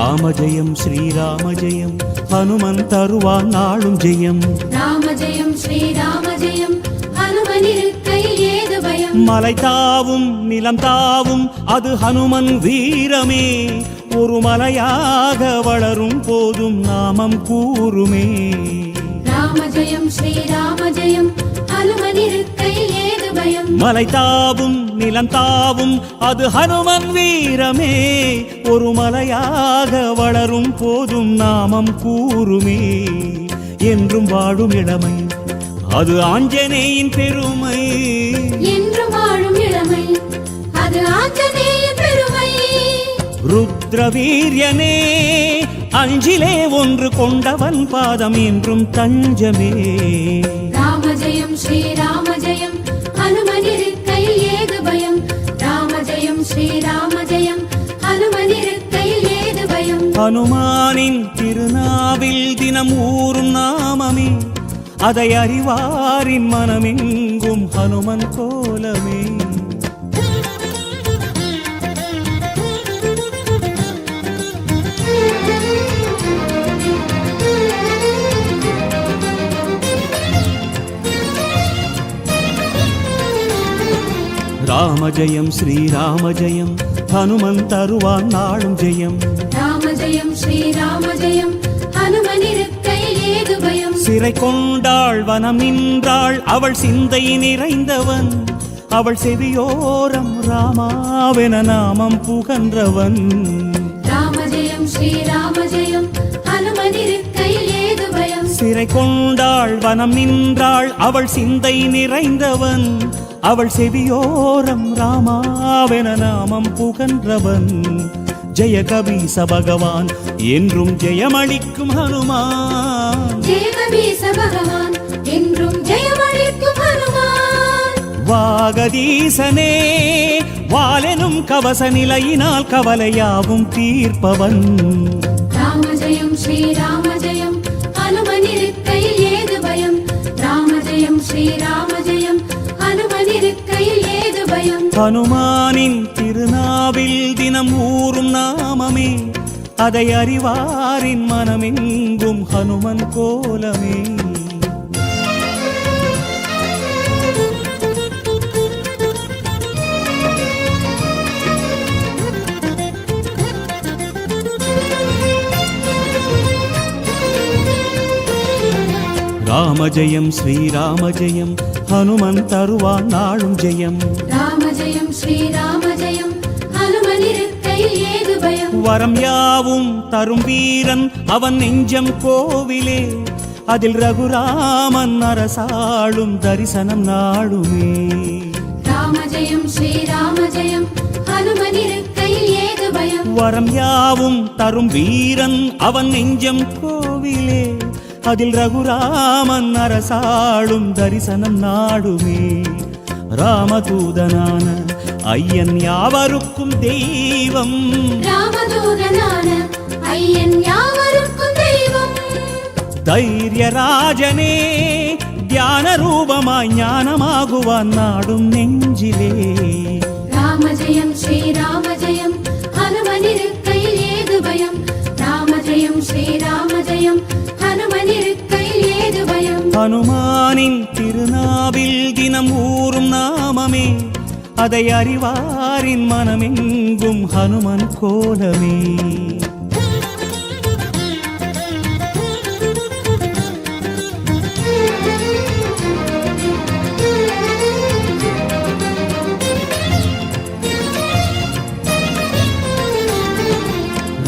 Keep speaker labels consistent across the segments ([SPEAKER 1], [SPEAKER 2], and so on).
[SPEAKER 1] ராம ஜெயம் ஸ்ரீராம ஜெயம் ஹனுமன் தருவான் நாளும் ஜெயம்.
[SPEAKER 2] ராம ஜெயம் ஸ்ரீராம ஜெயம் ஹனுமனிருக்கையில் ஏது பயம்.
[SPEAKER 1] மலை தாவும் நிலம் தாவும் அது ஹனுமன் வீரமே. ஒரு மலையாக வளரும் போதும் நாமம் கூறுமே.
[SPEAKER 2] ராம ஜெயம் ஸ்ரீராம ஜெயம் ஹனுமனிருக்கையில் ஏது பயம்.
[SPEAKER 1] மலை தாவும் நிலம் தாவும் அது ஹனுமன் வீரமே. ஒரு மலையாக வளரும் போதும் நாமம் கூறுமே. என்றும் வாழும் இளமை அது ஆஞ்சநேயின் பெருமை.
[SPEAKER 2] என்றும் வாழும் இளமை அது ஆஞ்சநேயின் பெருமை.
[SPEAKER 1] ருத்ர வீரியனே அஞ்சிலே ஒன்று கொண்டவன் பாதம் என்றும் தஞ்சமே.
[SPEAKER 2] ராம ஜெயம் ஸ்ரீராம ஜெயம் ஹனுமனிருக்கையில் ஏது பயம். ராம ஜெயம் ஸ்ரீராம ஜெயம் ஹனுமனிருக்கையில் ஏது பயம்.
[SPEAKER 1] ஹனுமானின் திருநாவில் தினம் ஊறும் நாமமே. அதை அறிவாரின் மனமெங்கும் ஹனுமன் கோலமே. ராம ஜெயம் ஸ்ரீராம ஜெயம் ஹனுமன் தருவான் நாளும் ஜெயம்.
[SPEAKER 2] ராம ஜெயம் ஸ்ரீராம ஜெயம் ஹனுமனிருக்கையில் ஏது பயம்.
[SPEAKER 1] சிறை கொண்டாள் வனம் நின்றாள் அவள் சிந்தை நிறைந்தவன். அவள் செவியோரம் ராமாவென நாமம் புகன்றவன்.
[SPEAKER 2] ராம ஜெயம் ஸ்ரீராம ஜெயம் ஹனுமனிருக்கையில் ஏது பயம்.
[SPEAKER 1] சிறை கொண்டாள் வனம் நின்றாள் அவள் சிந்தை நிறைந்தவன். அவள் செவியோரம் ராமாவென நாமம் புகன்றவன். ஜெய கபீச பகவான் என்றும் ஜெயமளிக்கும் ஹனுமான்.
[SPEAKER 2] ஜெய கபீச பகவான் என்றும் ஜெயமளிக்கும் ஹனுமான்.
[SPEAKER 1] வாகதீசனே வாலெனும் கவச நிலையினால் கவலையாவும் தீர்ப்பவன்.
[SPEAKER 2] ராம ஜெயம் ஸ்ரீராம ஜெயம் ஹனுமனிருக்கையில் ஏது பயம். ராம ஜெயம் ஸ்ரீராம ஜெயம் ஹனுமனிருக்கையில் ஏது பயம்.
[SPEAKER 1] ஹனுமானின் திருநாவில் தினம் ஊறும் நாமமே. அதை அறிவாரின் மனமெங்கும் ஹனுமன் கோலமே. ராம ஜெயம் ஸ்ரீராம ஜெயம் ஹனுமன் தருவான் நாளும் ஜெயம்.
[SPEAKER 2] ராம ஜெயம் ஸ்ரீராம ஜெயம் ஹனுமனிருக்கையில் ஏது பயம்.
[SPEAKER 1] வரம் யாவும் தரும் வீரன் அவன் நெஞ்சம் கோவிலே. அதில் ரகுராமன் அரசாளும் தரிசனம் நாடுமே.
[SPEAKER 2] ராம ஜெயம் ஸ்ரீராம ஜெயம் ஹனுமனிருக்கையில் ஏது பயம்.
[SPEAKER 1] வரம் யாவும் தரும் வீரன் அவன் நெஞ்சம் கோவிலே. அதில் ரகுராமன் அரசாளும் தரிசனம் நாடுமே. ராமதூதனான ஐயன் யாவருக்கும் தெய்வம்.
[SPEAKER 2] ராமதூதனான ஐயன் யாவருக்கும் தெய்வம்.
[SPEAKER 1] தைரியராஜனே தியான ரூபமாய் ஞானமாகுவான் நாடும் நெஞ்சிலே.
[SPEAKER 2] ராம ஜெயம் ஸ்ரீராம ஜெயம் ஹனுமனிருக்கையில் ஏது பயம். ராம ஜெயம் ஸ்ரீராம ஜெயம் ஹனுமனிருக்கையில் ஏது பயம்.
[SPEAKER 1] ஹனுமானின் திருநாவில் தினம் ஊறும் நாமமே. அதை அறிவாரின் மனமெங்கும் ஹனுமன் கோலமே.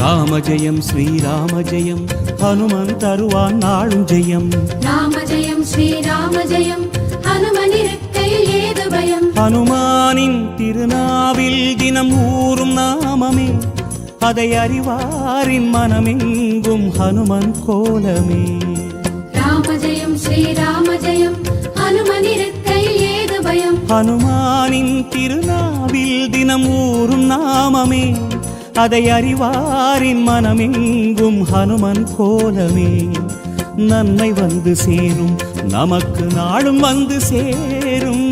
[SPEAKER 1] ராம ஜெயம் ஸ்ரீராம ஜெயம் ஹனுமன் தருவான் நாளும் ஜெயம்.
[SPEAKER 2] ராம ஜெயம் ஸ்ரீராம ஜெயம் ஹனுமனிருக்கையில் ஏது பயம்.
[SPEAKER 1] ஹனுமானின் திருநாவில் தினம் ஊறும் நாமமே. அதை அறிவாரின் மனமெங்கும் ஹனுமன் கோலமே.
[SPEAKER 2] ராம ஜெயம் ஸ்ரீராம ஜெயம் ஹனுமனிருக்கையில் ஏது பயம்.
[SPEAKER 1] ஹனுமானின் திருநாவில் தினம் ஊறும் நாமமே. அதை அறிவாரின் மனமெங்கும் ஹனுமன் கோலமே. நன்மை வந்து சேரும் நமக்கு நாளும் வந்து சேரும்.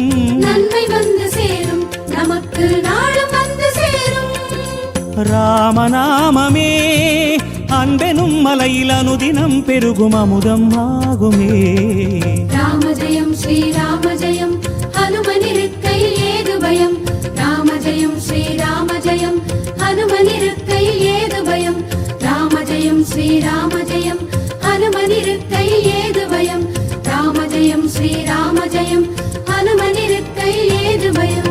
[SPEAKER 2] நன்மை வந்து சேரும் நமக்கு நாளும் வந்து சேரும்.
[SPEAKER 1] ராமநாமமே அன்பெனும் மலையில் அனுதினம் பெருகும் அமுதம் ஆகுமே.
[SPEAKER 2] ராம ஜெயம் ஸ்ரீராம ஜெயம் ஹனுமனிருக்கையில் ஏது பயம். ராம ஜெயம் ஸ்ரீராம ஜெயம் ஹனுமனிருக்கையில் ஏது பயம். ராம ஜெயம் ஸ்ரீராம ஜெயம் ஹனுமனிருக்கையில் ஏது பயம். ராம ஜெயம் ஸ்ரீராம ஜெயம் ஹனுமனிருக்கையில் ஏது பயம்.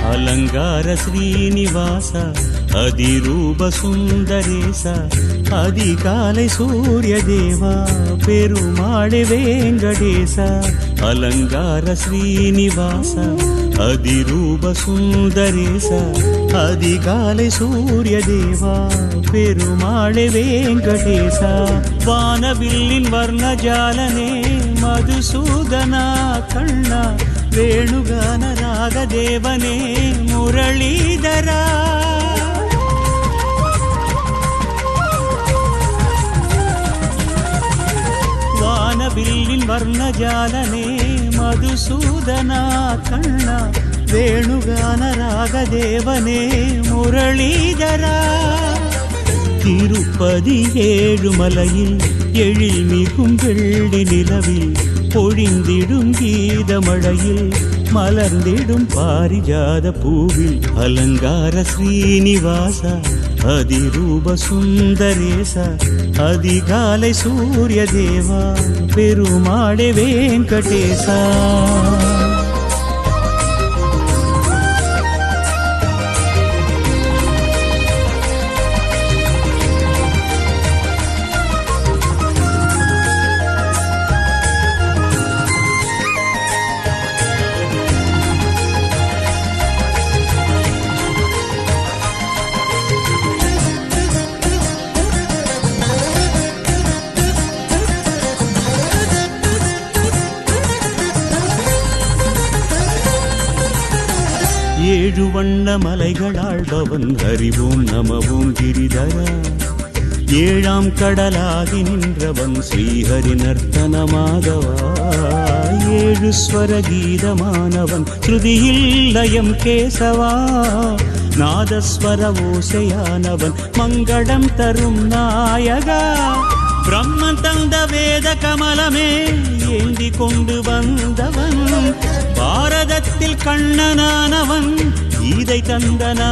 [SPEAKER 1] అలంగార శ్రీనివాస అదిరూప సుందరేశ அதிகாலை சூரியதேவா பெருமாளே வெங்கடேச. அலங்கார ஸ்ரீனிவாச அதிரூப சுந்தரேச அதிகாலை சூரியதேவா பெருமாளே வெங்கடேச. வானவில்லின் வர்ணஜாலனே மதுசூதனா கண்ணா வேணுகான ராகதேவனே முரளீதரா. வானவில்லின் வர்ணஜாலனே மதுசூதனா கண்ணா வேணுகான ராகதேவனே முரளீதரா. திருப்பதி ஏழுமலையில் எழில் மிகும் வெள்ளி நிலவில் பொழிந்திடும் கீதமழையில் மலர்ந்திடும் பாரிஜாத பூவில். அலங்கார ஸ்ரீனிவாச அதிரூப சுந்தரேச அதிகாலை சூரிய தேவா பெருமாளே வெங்கடேசா. ஏழு வண்ண மலைகளாழ்பவன் அறிவோம் நமவோம் கிரிதரா. ஏழாம் கடலாகி நின்றவன் ஸ்ரீஹரி நர்த்தனமாகவா. ஏழு ஸ்வர கீதமானவன் ஸ்ருதியில் லயம் கேசவா. நாதஸ்வர ஓசையானவன் மங்களம் தரும் நாயகா. பிரம்மன் தந்த வேத கமலமே ஏந்தி கொண்டு வந்தவன் பாரதத்தில் கண்ணனானவன் இதை தந்தன.